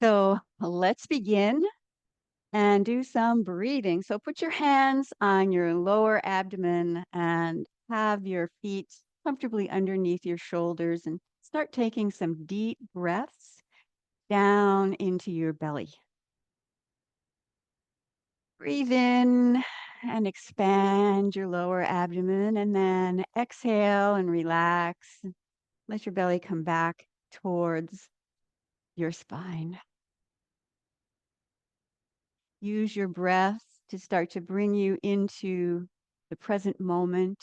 So let's begin and do some breathing. So put your hands on your lower abdomen and have your feet comfortably underneath your shoulders and start taking some deep breaths down into your belly. Breathe in and expand your lower abdomen and then exhale and relax. Let your belly come back towards your spine. Use your breath to start to bring you into the present moment.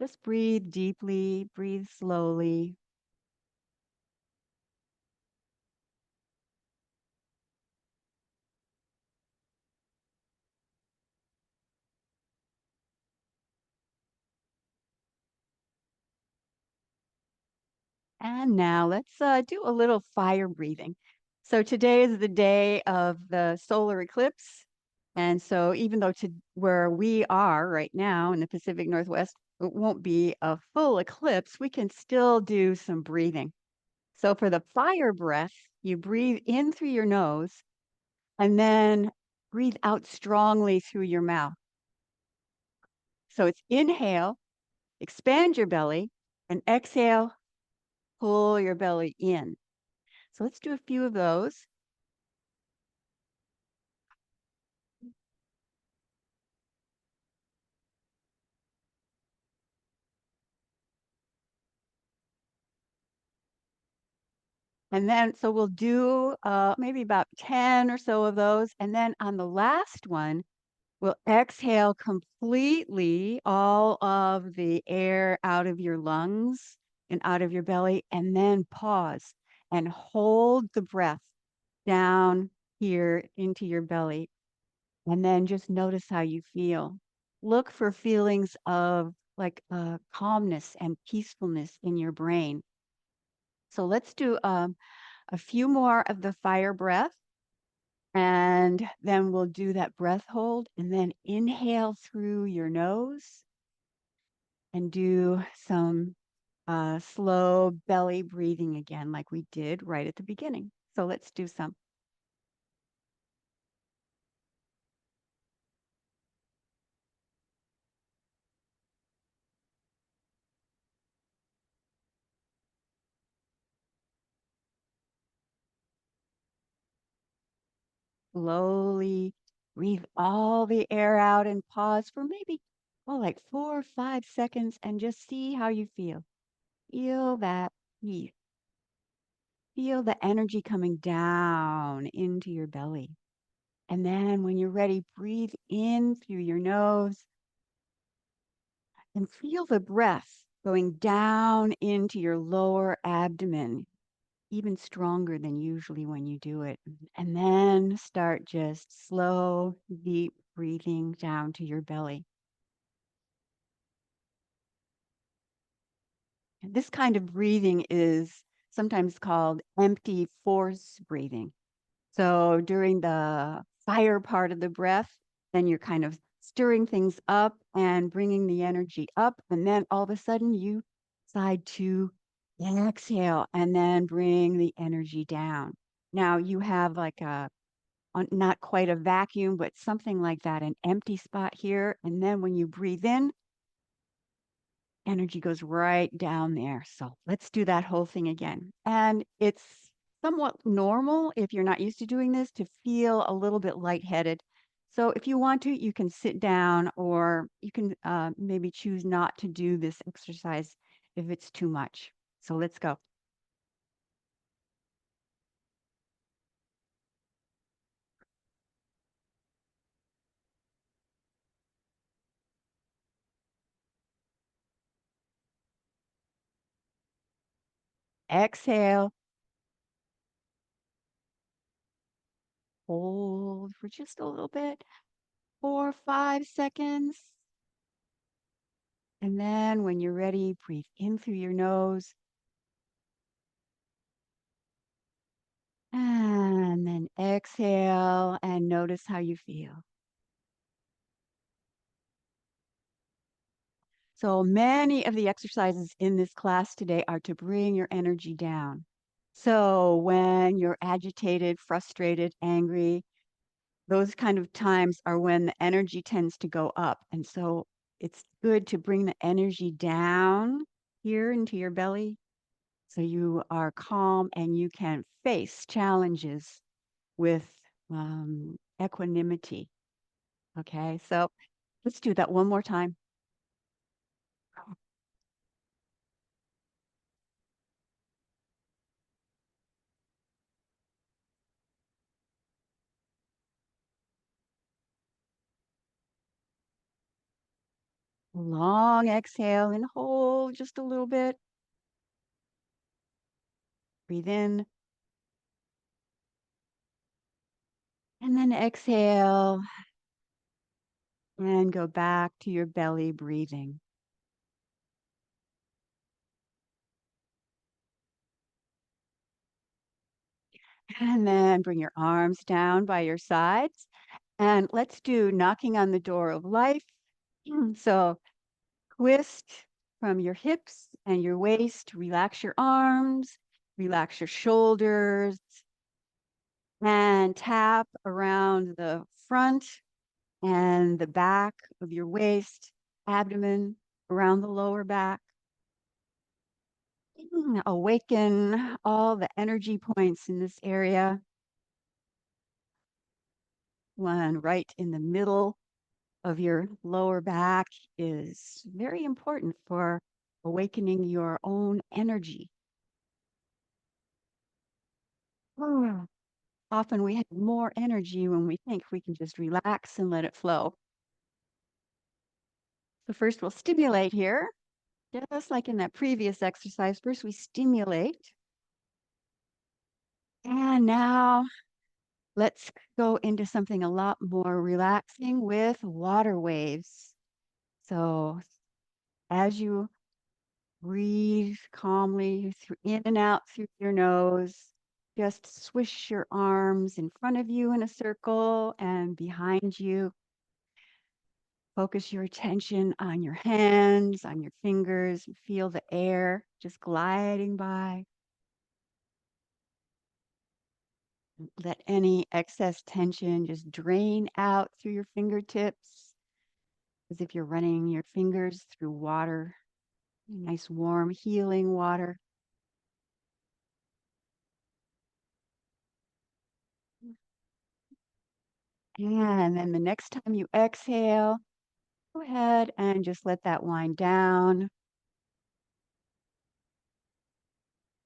Just breathe deeply, breathe slowly. And now let's do a little fire breathing. So today is the day of the solar eclipse. And so even though to where we are right now in the Pacific Northwest, it won't be a full eclipse, we can still do some breathing. So for the fire breath, you breathe in through your nose and then breathe out strongly through your mouth. So it's inhale, expand your belly, and exhale, pull your belly in. So let's do a few of those. And then, so we'll do maybe about 10 or so of those. And then on the last one, we'll exhale completely all of the air out of your lungs and out of your belly, and then pause and hold the breath down here into your belly. And then just notice how you feel. Look for feelings of like calmness and peacefulness in your brain. So let's do a few more of the fire breath. And then we'll do that breath hold and then inhale through your nose and do some slow belly breathing again, like we did right at the beginning. So let's do some. Slowly breathe all the air out and pause for maybe, oh, like 4 or 5 seconds and just see how you feel. Feel that peace. Feel the energy coming down into your belly. And then when you're ready, breathe in through your nose and feel the breath going down into your lower abdomen, even stronger than usually when you do it. And then start just slow, deep breathing down to your belly. And this kind of breathing is sometimes called empty force breathing. So during the fire part of the breath, then you're kind of stirring things up and bringing the energy up. And then all of a sudden you decide to exhale and then bring the energy down. Now you have like not quite a vacuum, but something like that, an empty spot here. And then when you breathe in, energy goes right down there. So let's do that whole thing again. And it's somewhat normal if you're not used to doing this to feel a little bit lightheaded. So if you want to, you can sit down or you can maybe choose not to do this exercise if it's too much. So let's go. Exhale, hold for just a little bit, 4 or 5 seconds. And then when you're ready, breathe in through your nose. And then exhale and notice how you feel. So many of the exercises in this class today are to bring your energy down. So when you're agitated, frustrated, angry, those kind of times are when the energy tends to go up. And so it's good to bring the energy down here into your belly so you are calm and you can face challenges with equanimity. Okay, so let's do that one more time. Long exhale and hold just a little bit. Breathe in and then exhale and go back to your belly breathing. And then bring your arms down by your sides. And let's do knocking on the door of life. So twist from your hips and your waist, relax your arms, relax your shoulders, and tap around the front and the back of your waist, abdomen, around the lower back. Awaken all the energy points in this area. One right in the middle of your lower back is very important for awakening your own energy. Oh, often we have more energy when we think we can just relax and let it flow. So first we'll stimulate here, just like in that previous exercise. First we stimulate. And now let's go into something a lot more relaxing with water waves. So as you breathe calmly through in and out through your nose. Just swish your arms in front of you in a circle and behind you. Focus your attention on your hands, on your fingers. Feel the air just gliding by. Let any excess tension just drain out through your fingertips as if you're running your fingers through water, nice warm healing water. And then the next time you exhale, go ahead and just let that wind down.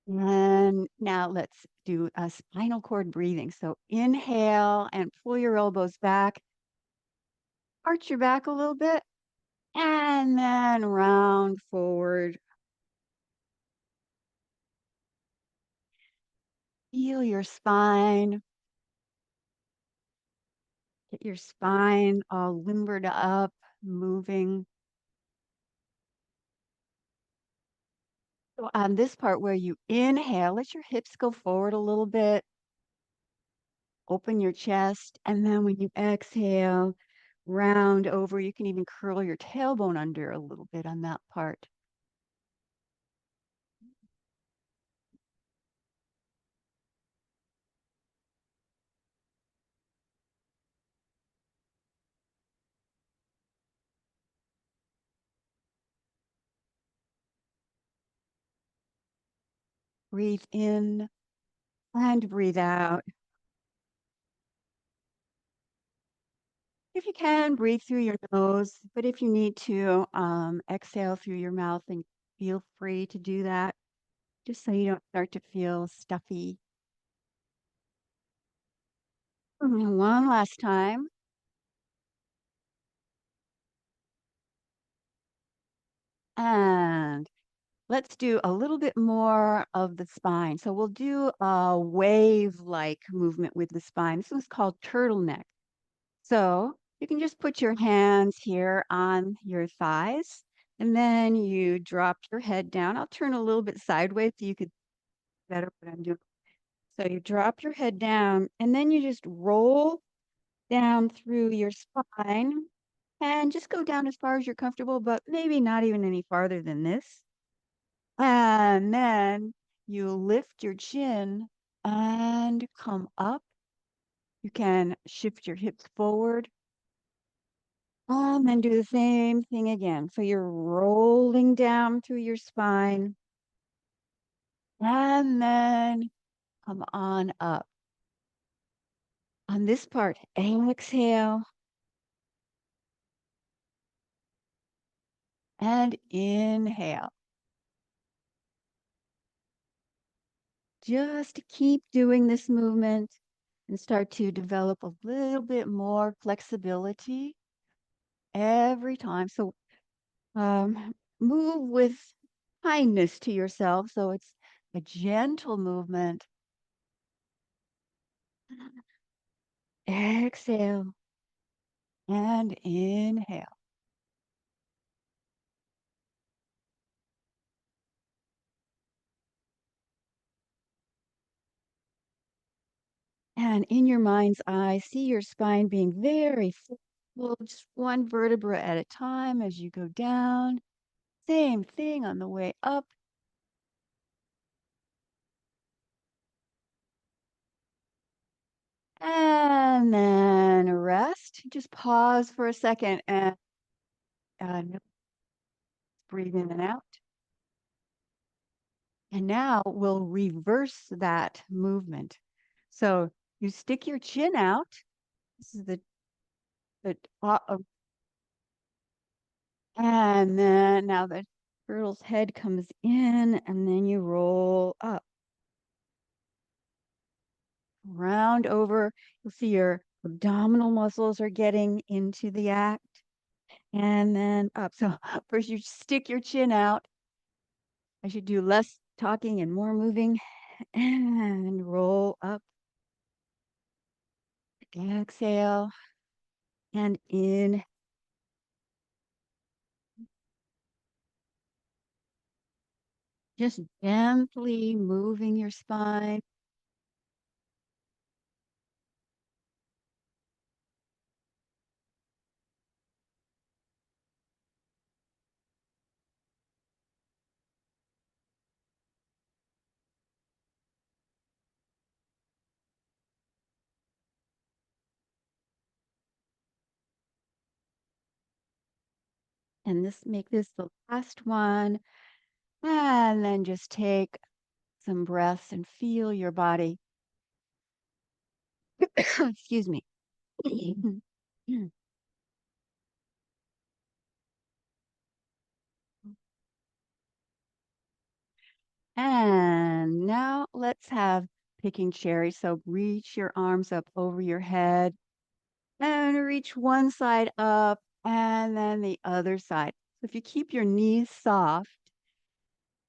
And now let's do a spinal cord breathing. So inhale and pull your elbows back, arch your back a little bit, and then round forward. Feel your spine. Get your spine all limbered up, moving. So on this part where you inhale, let your hips go forward a little bit. Open your chest, and then when you exhale, round over. You can even curl your tailbone under a little bit on that part. Breathe in and breathe out. If you can, breathe through your nose, but if you need to, exhale through your mouth and feel free to do that, just so you don't start to feel stuffy. One last time. And let's do a little bit more of the spine. So we'll do a wave-like movement with the spine. This one's called turtleneck. So you can just put your hands here on your thighs, and then you drop your head down. I'll turn a little bit sideways so you could better what I'm doing. So you drop your head down, and then you just roll down through your spine And just go down as far as you're comfortable, but maybe not even any farther than this. And then you lift your chin and come up. You can shift your hips forward and then do the same thing again. So you're rolling down through your spine and then come on up. On this part, exhale and inhale. Just keep doing this movement and start to develop a little bit more flexibility every time. So move with kindness to yourself. So it's a gentle movement. Exhale and inhale. And in your mind's eye, see your spine being very full, just one vertebra at a time as you go down. Same thing on the way up. And then rest. Just pause for a second and breathe in and out. And now we'll reverse that movement. So you stick your chin out. This is the and then now the turtle's head comes in and then you roll up. Round over. You'll see your abdominal muscles are getting into the act. And then up. So first you stick your chin out. I should do less talking and more moving. And roll up. Exhale. And in. Just gently moving your spine. And make this the last one. And then just take some breaths and feel your body. Excuse me. And now let's have picking cherries. So reach your arms up over your head and reach one side up and then the other side. So if you keep your knees soft,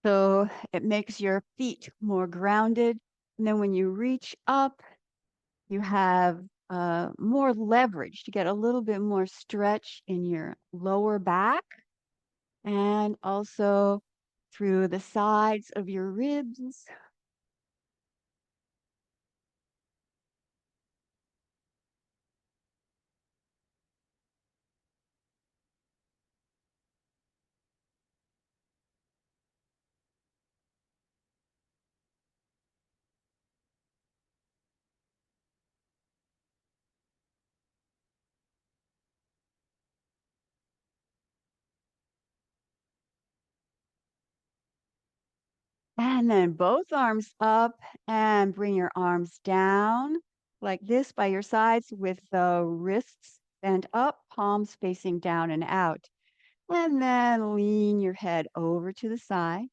so it makes your feet more grounded. And then when you reach up, you have more leverage to get a little bit more stretch in your lower back and also through the sides of your ribs. And then both arms up and bring your arms down like this by your sides with the wrists bent up, palms facing down and out. And then lean your head over to the side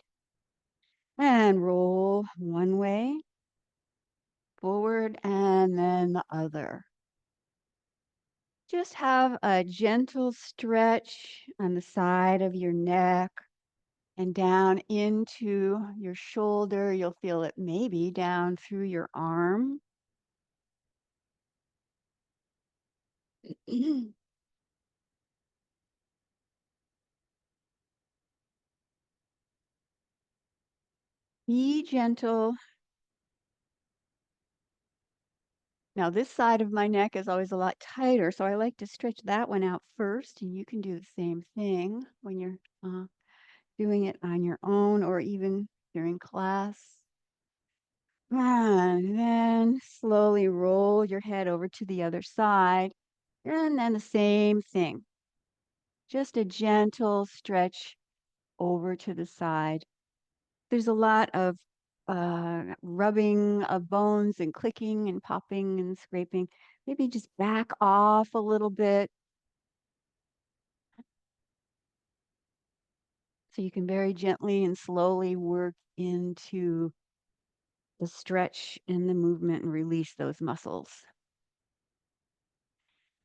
and roll one way forward and then the other. Just have a gentle stretch on the side of your neck and down into your shoulder. You'll feel it maybe down through your arm. Be gentle Now this side of my neck is always a lot tighter, so I like to stretch that one out first, and you can do the same thing when you're doing it on your own or even during class. And then slowly roll your head over to the other side, and then the same thing. Just a gentle stretch over to the side. There's a lot of rubbing of bones and clicking and popping and scraping. Maybe just back off a little bit so you can very gently and slowly work into the stretch and the movement and release those muscles.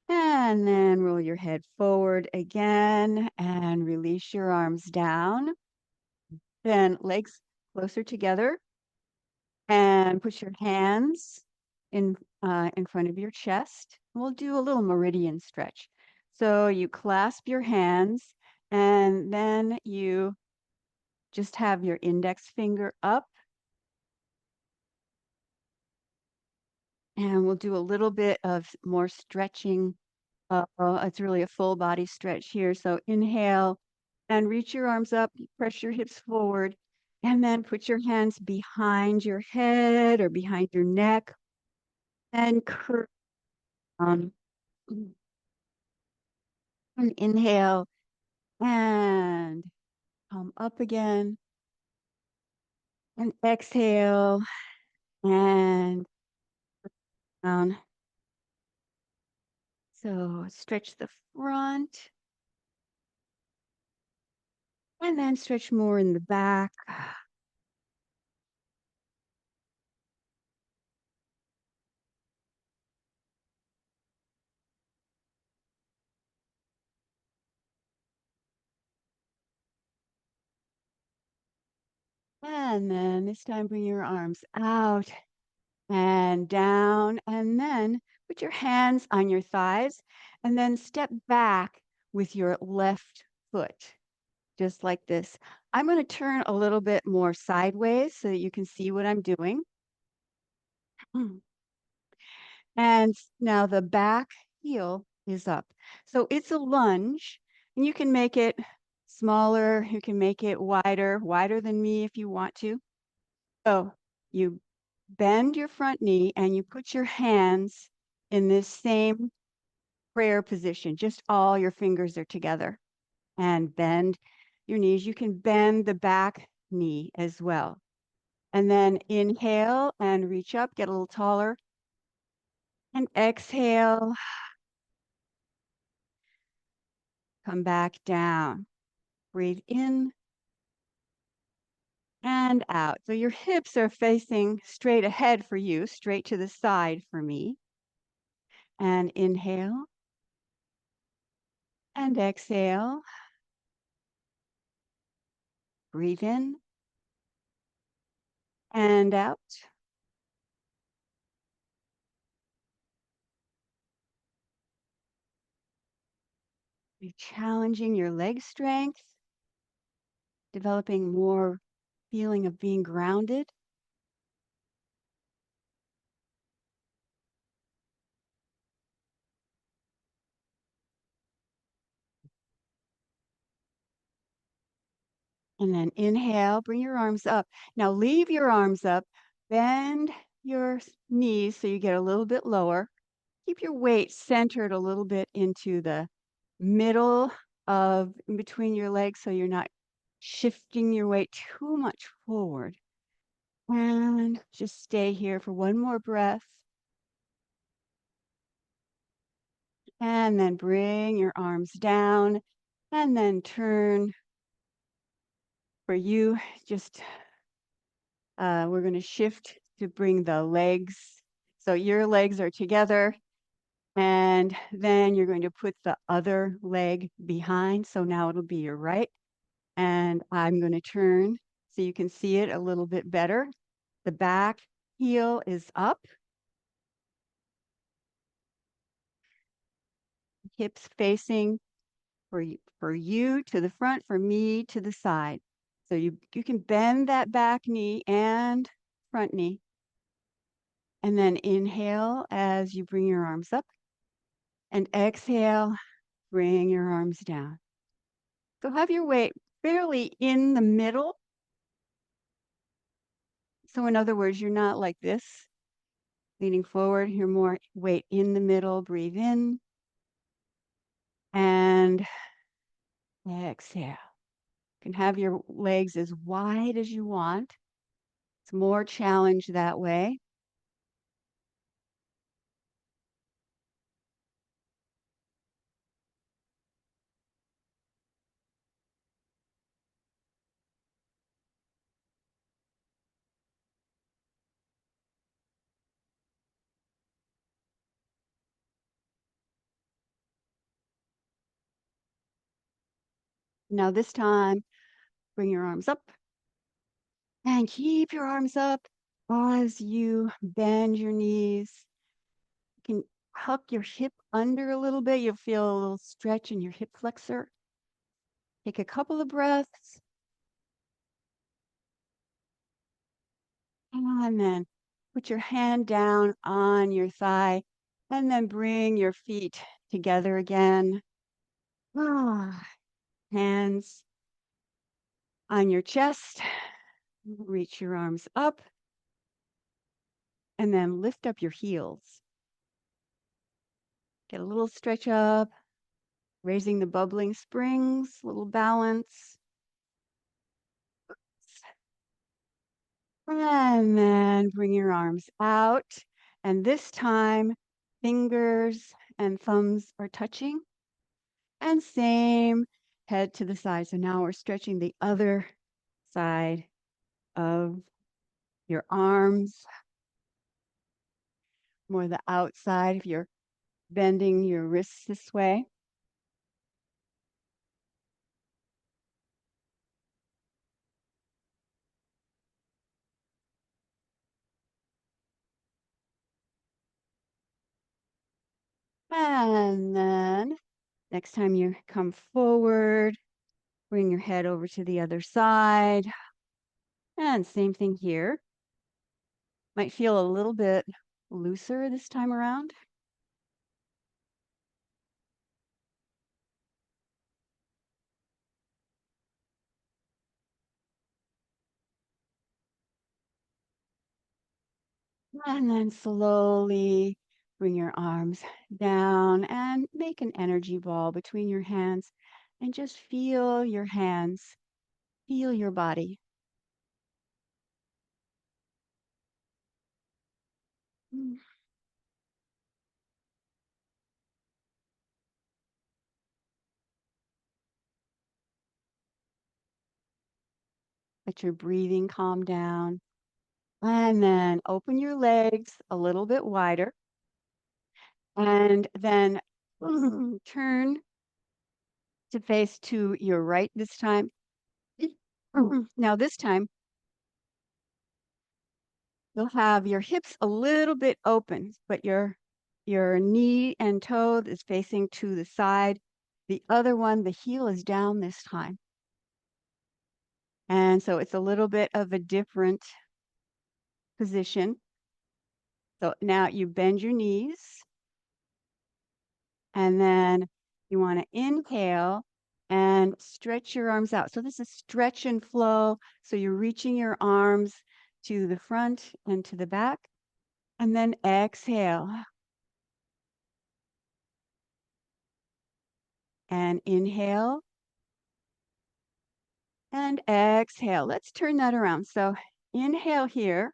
And then roll your head forward again and release your arms down. Then legs closer together and put your hands in front of your chest. We'll do a little meridian stretch. So you clasp your hands and then you just have your index finger up, and we'll do a little bit of more stretching. It's really a full body stretch here. So inhale and reach your arms up, press your hips forward, and then put your hands behind your head or behind your neck and curve down. And inhale and come up again. And exhale and down. So stretch the front and then stretch more in the back. And then this time bring your arms out and down, and then put your hands on your thighs and then step back with your left foot, just like this. I'm going to turn a little bit more sideways so that you can see what I'm doing. And now the back heel is up. So it's a lunge, and you can make it smaller, you can make it wider than me if you want to. So you bend your front knee and you put your hands in this same prayer position. Just all your fingers are together, and bend your knees. You can bend the back knee as well. And then inhale and reach up, get a little taller. And exhale, come back down. Breathe in and out. So your hips are facing straight ahead for you, straight to the side for me. And inhale and exhale. Breathe in and out. You're challenging your leg strength, developing more feeling of being grounded. And then inhale, bring your arms up. Now leave your arms up, bend your knees so you get a little bit lower. Keep your weight centered a little bit into the middle of in between your legs so you're not shifting your weight too much forward. And just stay here for one more breath. And then bring your arms down and then turn for you. Just we're going to shift to bring the legs. So your legs are together, and then you're going to put the other leg behind. So now it'll be your right. And I'm going to turn so you can see it a little bit better. The back heel is up, hips facing for you to the front, for me to the side. So you can bend that back knee and front knee. And then inhale as you bring your arms up, and exhale, bring your arms down. So have your weight fairly in the middle. So in other words, you're not like this, leaning forward. You're more weight in the middle. Breathe in and exhale. You can have your legs as wide as you want. It's more challenge that way. Now this time, bring your arms up and keep your arms up as you bend your knees. You can huck your hip under a little bit. You'll feel a little stretch in your hip flexor. Take a couple of breaths. And then put your hand down on your thigh and then bring your feet together again. Hands on your chest. Reach your arms up and then lift up your heels. Get a little stretch up, raising the bubbling springs, little balance. And then bring your arms out. And this time, fingers and thumbs are touching. And same head to the side. So now we're stretching the other side of your arms, more the outside if you're bending your wrists this way. And then next time you come forward, bring your head over to the other side. And same thing here. Might feel a little bit looser this time around. And then slowly bring your arms down and make an energy ball between your hands and just feel your hands, feel your body. Mm. Let your breathing calm down. And then open your legs a little bit wider. And then turn to face to your right this time. Now, this time, you'll have your hips a little bit open, but your knee and toe is facing to the side. The other one, the heel is down this time. And so it's a little bit of a different position. So now you bend your knees and then you want to inhale and stretch your arms out. So this is stretch and flow. So you're reaching your arms to the front and to the back. And then exhale and inhale and exhale. Let's turn that around. So inhale here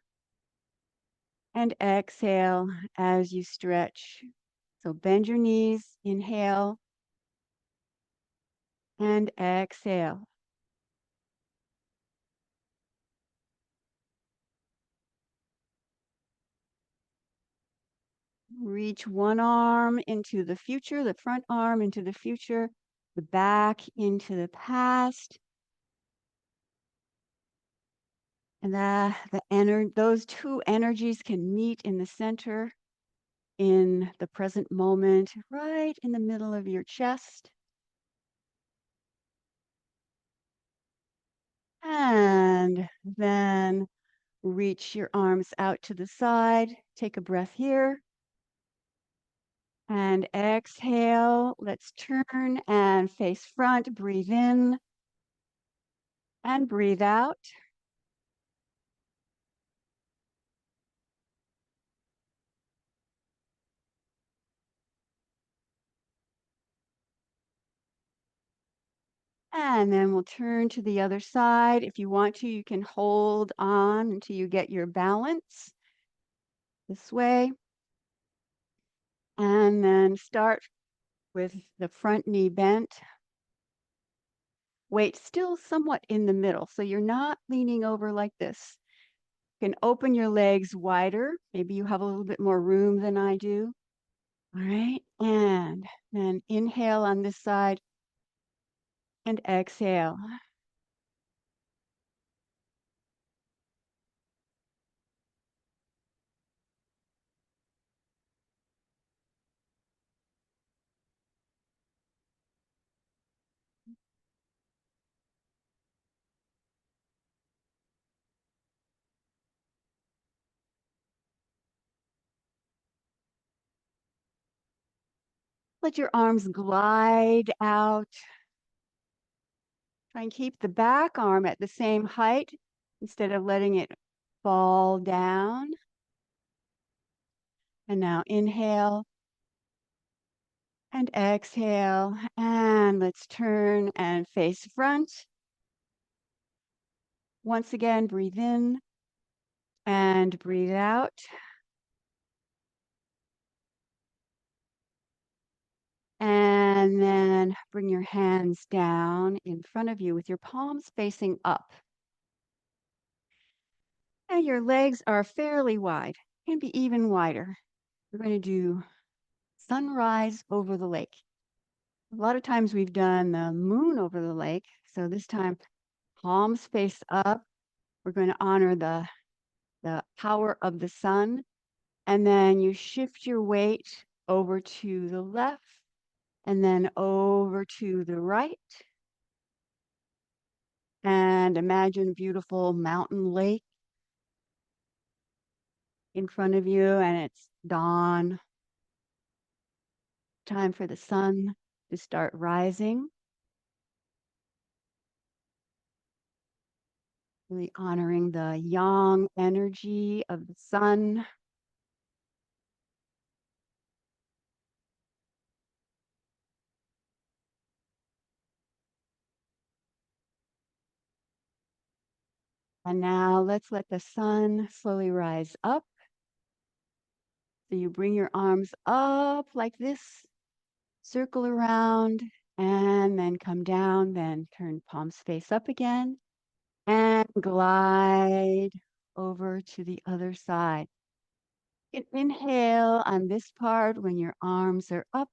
and exhale as you stretch. So bend your knees, inhale and exhale. Reach one arm into the future, the front arm into the future, the back into the past. And those two energies can meet in the center, in the present moment, right in the middle of your chest. And then reach your arms out to the side Take a breath here. And exhale. Let's turn and face front. Breathe in and breathe out. And then we'll turn to the other side. If you want to, you can hold on until you get your balance this way. And then start with the front knee bent. Weight still somewhat in the middle, so you're not leaning over like this. You can open your legs wider. Maybe you have a little bit more room than I do. All right, and then inhale on this side and exhale. Let your arms glide out. Try and keep the back arm at the same height instead of letting it fall down. And now inhale and exhale. And let's turn and face front. Once again, breathe in and breathe out. And then bring your hands down in front of you with your palms facing up. And your legs are fairly wide, can be even wider. We're going to do sunrise over the lake. A lot of times we've done the moon over the lake. So this time, palms face up. We're going to honor the power of the sun. And then you shift your weight over to the left and then over to the right. And imagine a beautiful mountain lake in front of you, and it's dawn. Time for the sun to start rising. Really honoring the yang energy of the sun. And now let's let the sun slowly rise up. So you bring your arms up like this, circle around, and then come down, then turn palms face up again, and glide over to the other side. You can inhale on this part when your arms are up,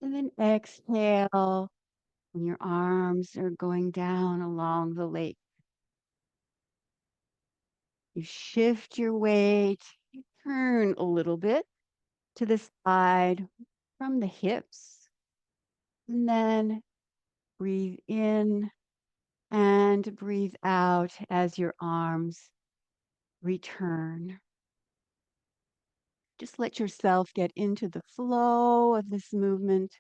and then exhale when your arms are going down along the lake. You shift your weight, you turn a little bit to the side from the hips, and then breathe in and breathe out as your arms return. Just let yourself get into the flow of this movement.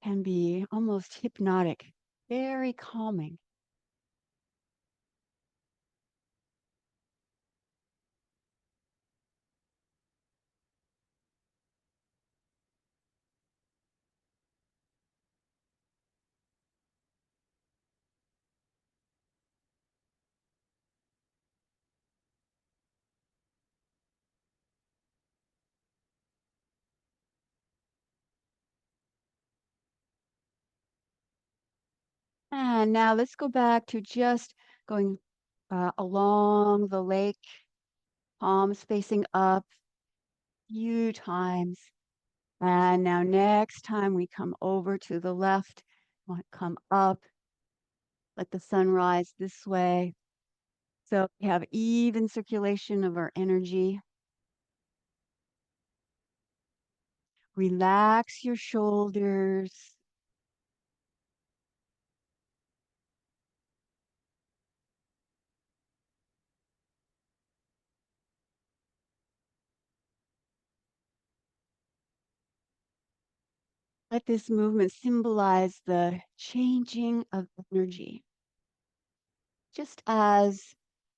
Can be almost hypnotic, very calming. And now let's go back to just going along the lake, palms facing up a few times. And now next time we come over to the left, want to come up, let the sun rise this way. So we have even circulation of our energy. Relax your shoulders. Let this movement symbolize the changing of energy, just as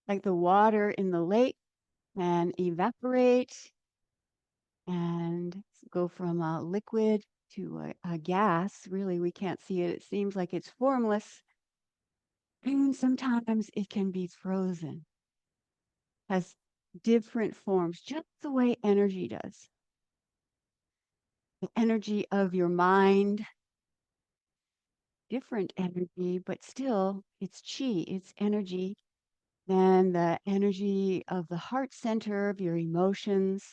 like the water in the lake can evaporate and go from a liquid to a gas. Really, we can't see it. It seems like it's formless. And sometimes it can be frozen, has different forms, just the way energy does. The energy of your mind, different energy, but still it's chi, it's energy. Then the energy of the heart center of your emotions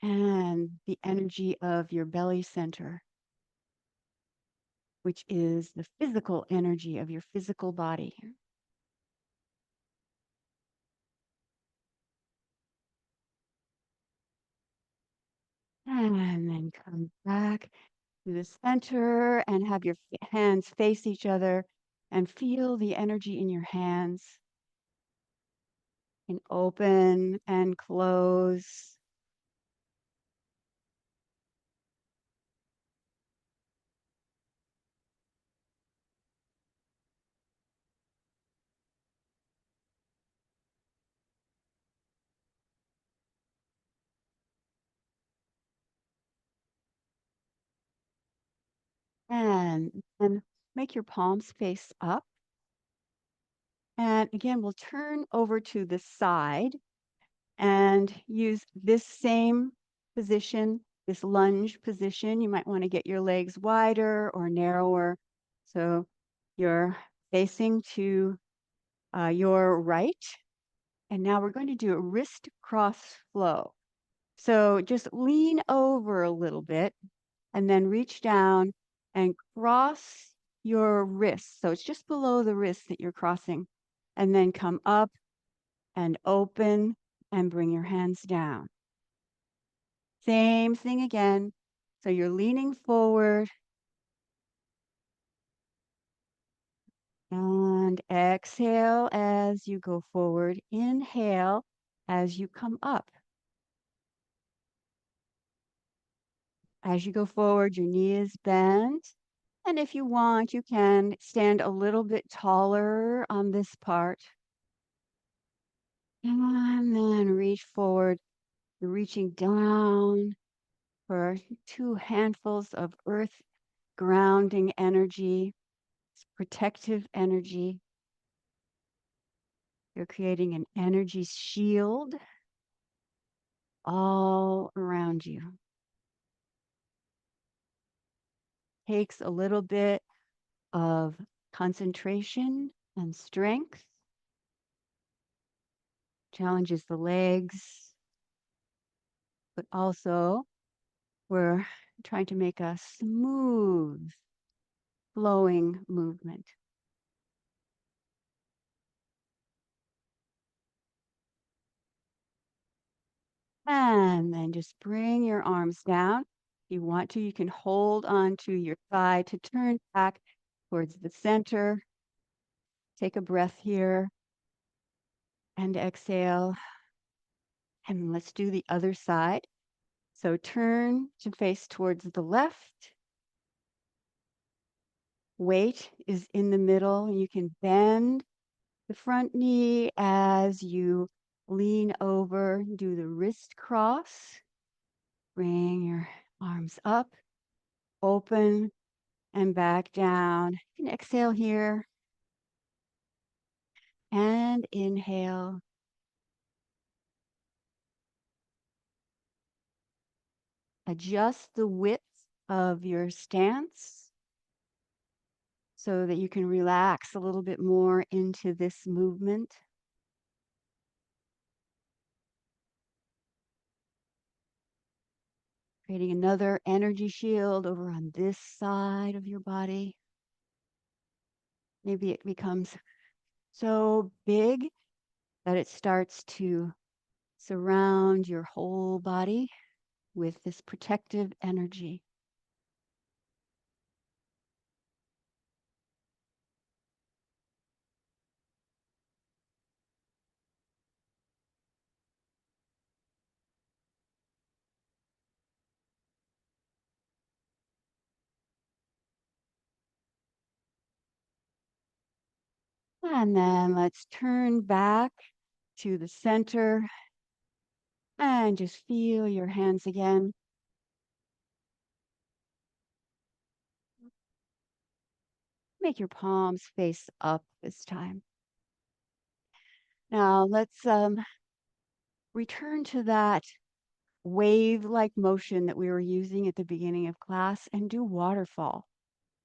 and the energy of your belly center, which is the physical energy of your physical body. And then come back to the center and have your hands face each other and feel the energy in your hands and open and close. And make your palms face up. And again, we'll turn over to the side and use this same position, this lunge position. You might want to get your legs wider or narrower. So you're facing to your right. And now we're going to do a wrist cross flow. So just lean over a little bit and then reach down and cross your wrist. So it's just below the wrist that you're crossing. And then come up and open and bring your hands down. Same thing again. So you're leaning forward and exhale as you go forward. Inhale as you come up. As you go forward, your knee is bent. And if you want, you can stand a little bit taller on this part. And then reach forward. You're reaching down for 2 handfuls of earth grounding energy, protective energy. You're creating an energy shield all around you. Takes a little bit of concentration and strength. Challenges the legs, but also we're trying to make a smooth flowing movement. And then just bring your arms down. If you want to, you can hold on to your thigh to turn back towards the center. Take a breath here and exhale. And let's do the other side. So turn to face towards the left. Weight is in the middle. You can bend the front knee as you lean over, do the wrist cross. Bring your arms up, open, and back down. You can exhale here and inhale. Adjust the width of your stance so that you can relax a little bit more into this movement. Creating another energy shield over on this side of your body. Maybe it becomes so big that it starts to surround your whole body with this protective energy. And then let's turn back to the center and just feel your hands again. Make your palms face up this time. Now let's return to that wave-like motion that we were using at the beginning of class and do waterfall.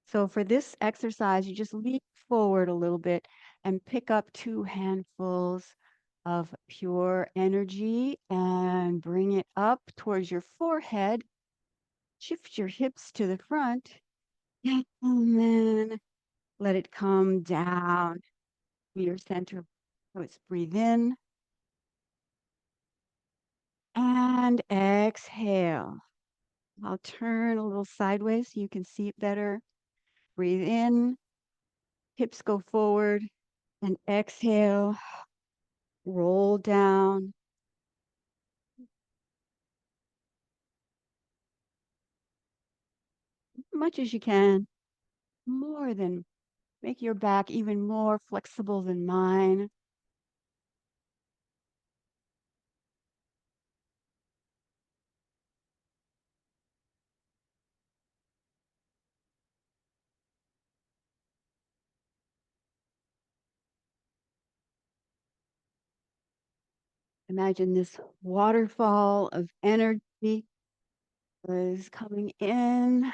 So for this exercise, you just lean forward a little bit and pick up 2 handfuls of pure energy and bring it up towards your forehead. Shift your hips to the front and then let it come down to your center. So it's breathe in and exhale. I'll turn a little sideways so you can see it better. Breathe in, hips go forward, and exhale, roll down. Much as you can, more than make your back even more flexible than mine. Imagine this waterfall of energy is coming in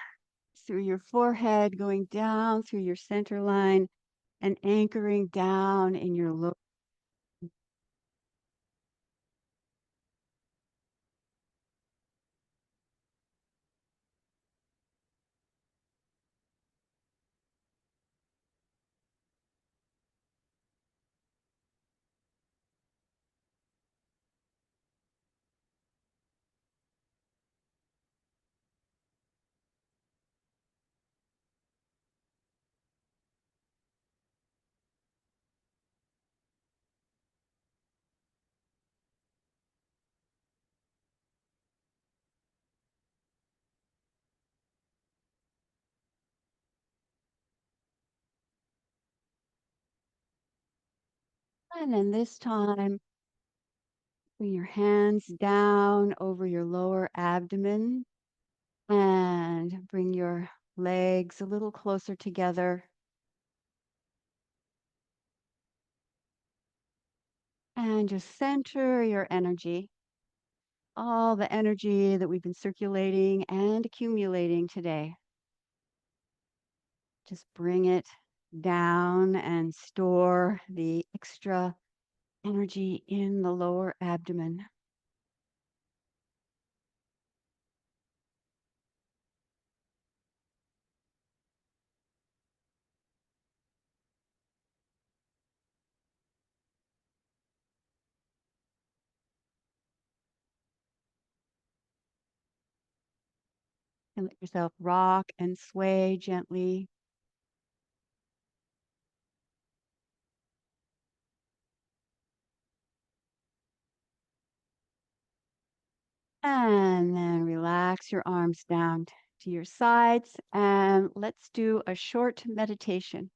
through your forehead, going down through your center line, and anchoring down in your lower. And then this time, bring your hands down over your lower abdomen and bring your legs a little closer together. And just center your energy, all the energy that we've been circulating and accumulating today. Just bring it down and store the extra energy in the lower abdomen. And let yourself rock and sway gently. And then relax your arms down to your sides. And let's do a short meditation.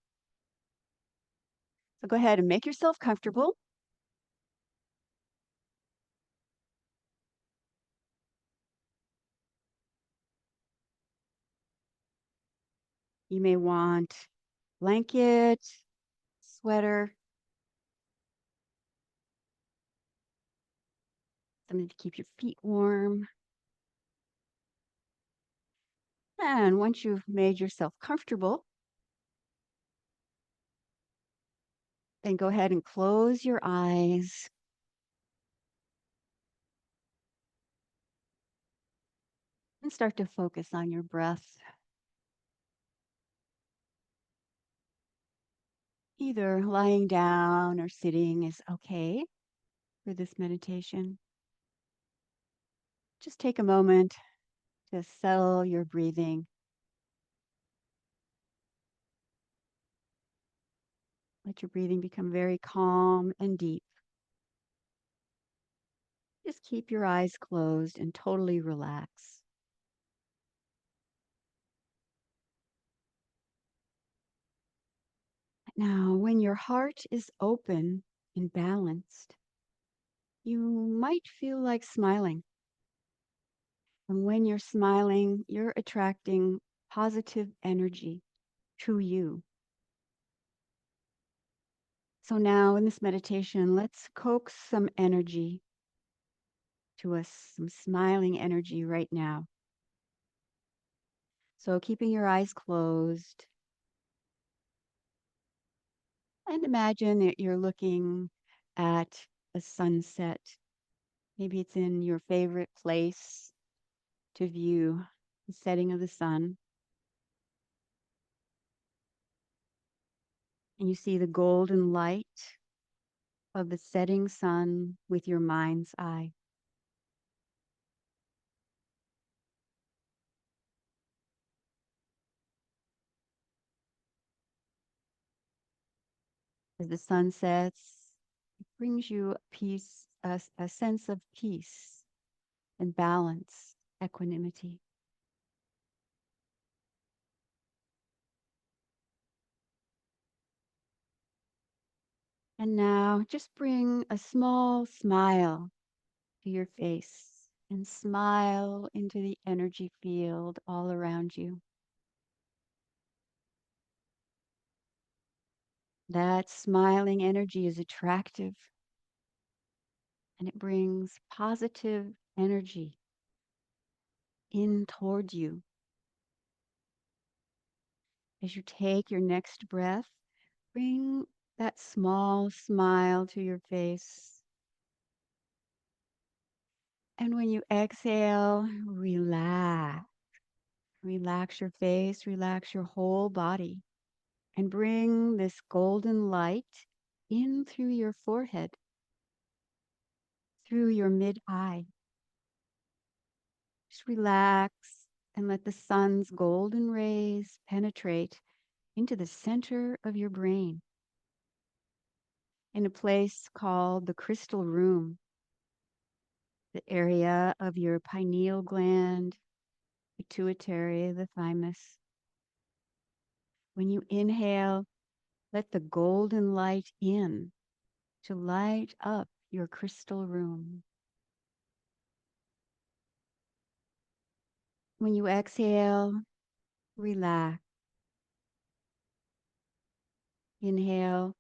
So go ahead and make yourself comfortable. You may want blanket, sweater, something to keep your feet warm. And once you've made yourself comfortable, then go ahead and close your eyes and start to focus on your breath. Either lying down or sitting is okay for this meditation. Just take a moment to settle your breathing. Let your breathing become very calm and deep. Just keep your eyes closed and totally relax. Now, when your heart is open and balanced, you might feel like smiling. And when you're smiling, you're attracting positive energy to you. So now in this meditation, let's coax some energy to us, some smiling energy right now. So keeping your eyes closed, and imagine that you're looking at a sunset. Maybe it's in your favorite place to view the setting of the sun. And you see the golden light of the setting sun with your mind's eye. As the sun sets, it brings you peace, a sense of peace and balance, equanimity. And now just bring a small smile to your face and smile into the energy field all around you. That smiling energy is attractive and it brings positive energy in towards you. As you take your next breath, bring that small smile to your face. And when you exhale, relax. Relax your face, relax your whole body, and bring this golden light in through your forehead, through your mid-eye. Just relax and let the sun's golden rays penetrate into the center of your brain in a place called the crystal room, the area of your pineal gland, pituitary, the thymus. When you inhale, let the golden light in to light up your crystal room. When you exhale, relax. Inhale,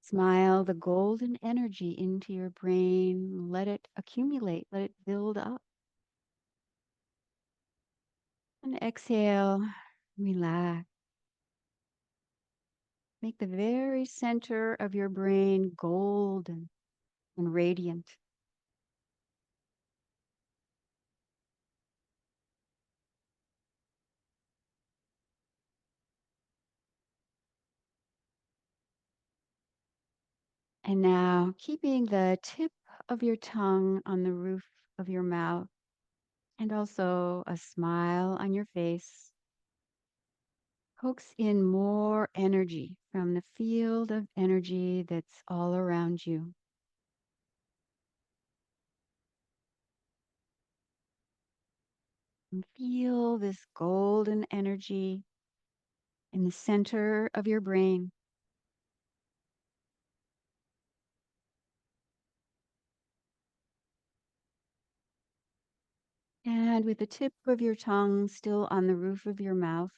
smile the golden energy into your brain. Let it accumulate, let it build up. And exhale, relax. Make the very center of your brain golden and radiant. And now, keeping the tip of your tongue on the roof of your mouth and also a smile on your face, coax in more energy from the field of energy that's all around you. And feel this golden energy in the center of your brain. And with the tip of your tongue still on the roof of your mouth,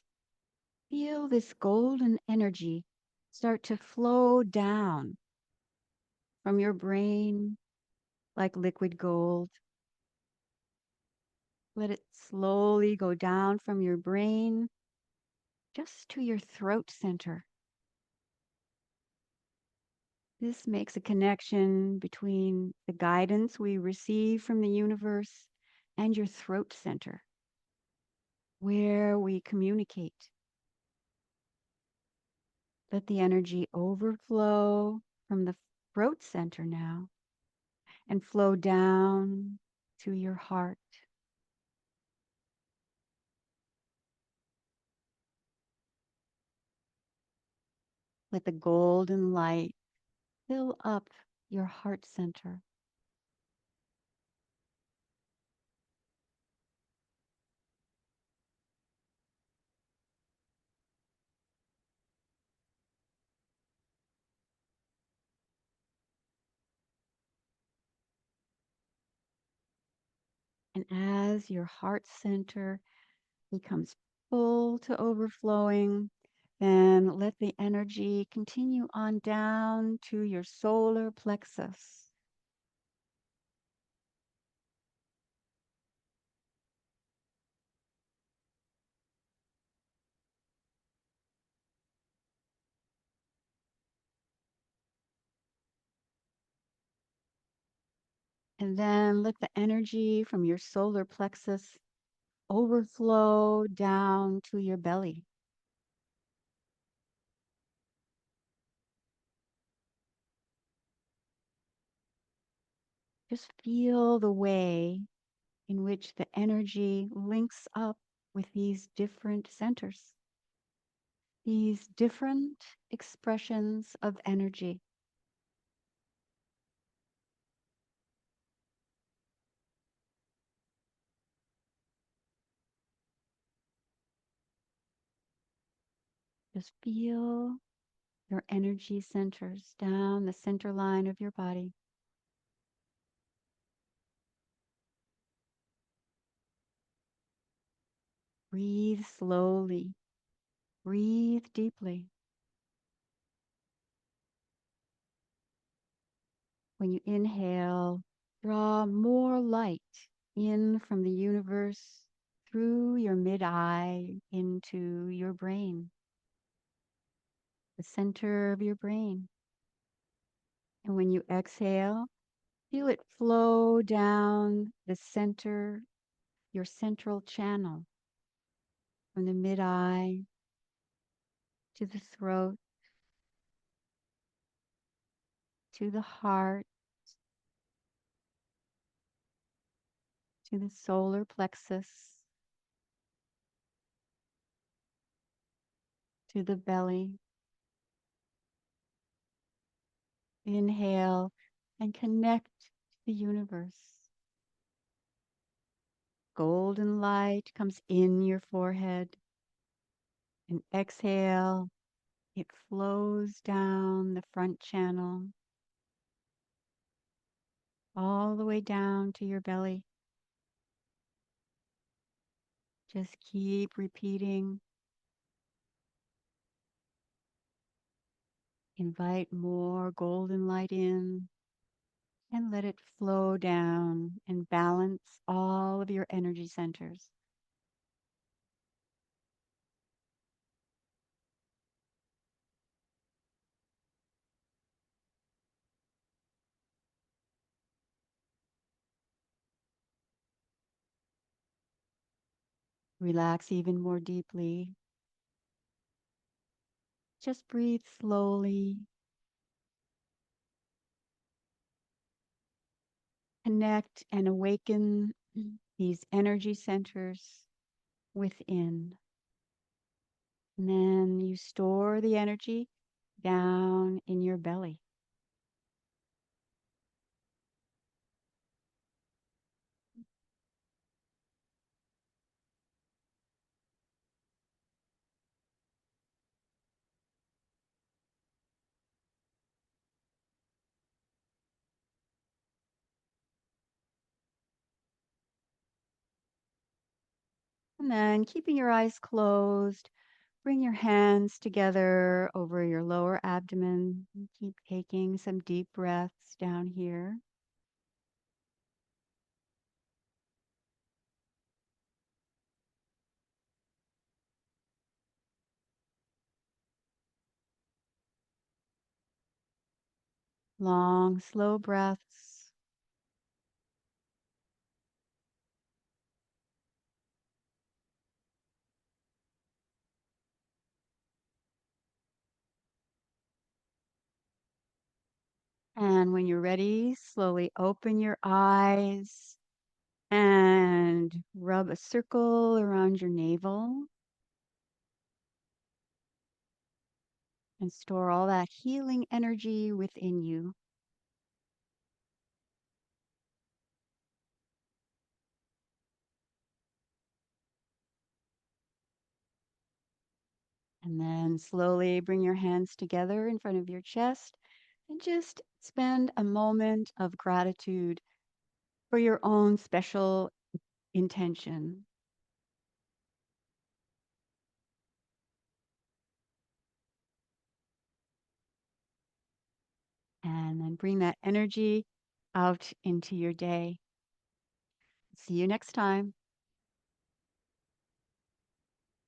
feel this golden energy start to flow down from your brain like liquid gold. Let it slowly go down from your brain just to your throat center. This makes a connection between the guidance we receive from the universe and your throat center, where we communicate. Let the energy overflow from the throat center now and flow down to your heart. Let the golden light fill up your heart center. And as your heart center becomes full to overflowing, then let the energy continue on down to your solar plexus. And then let the energy from your solar plexus overflow down to your belly. Just feel the way in which the energy links up with these different centers, these different expressions of energy. Just feel your energy centers down the center line of your body. Breathe slowly, breathe deeply. When you inhale, draw more light in from the universe through your mid-eye into your brain, the center of your brain. And when you exhale, feel it flow down the center, your central channel, from the mid-eye to the throat, to the heart, to the solar plexus, to the belly. Inhale and connect to the universe. Golden light comes in your forehead. And exhale, it flows down the front channel, all the way down to your belly. Just keep repeating. Invite more golden light in and let it flow down and balance all of your energy centers. Relax even more deeply. Just breathe slowly. Connect and awaken these energy centers within. And then you store the energy down in your belly. And then keeping your eyes closed, bring your hands together over your lower abdomen. And keep taking some deep breaths down here. Long, slow breaths. And when you're ready, slowly open your eyes and rub a circle around your navel and store all that healing energy within you. And then slowly bring your hands together in front of your chest and just spend a moment of gratitude for your own special intention. And then bring that energy out into your day. See you next time.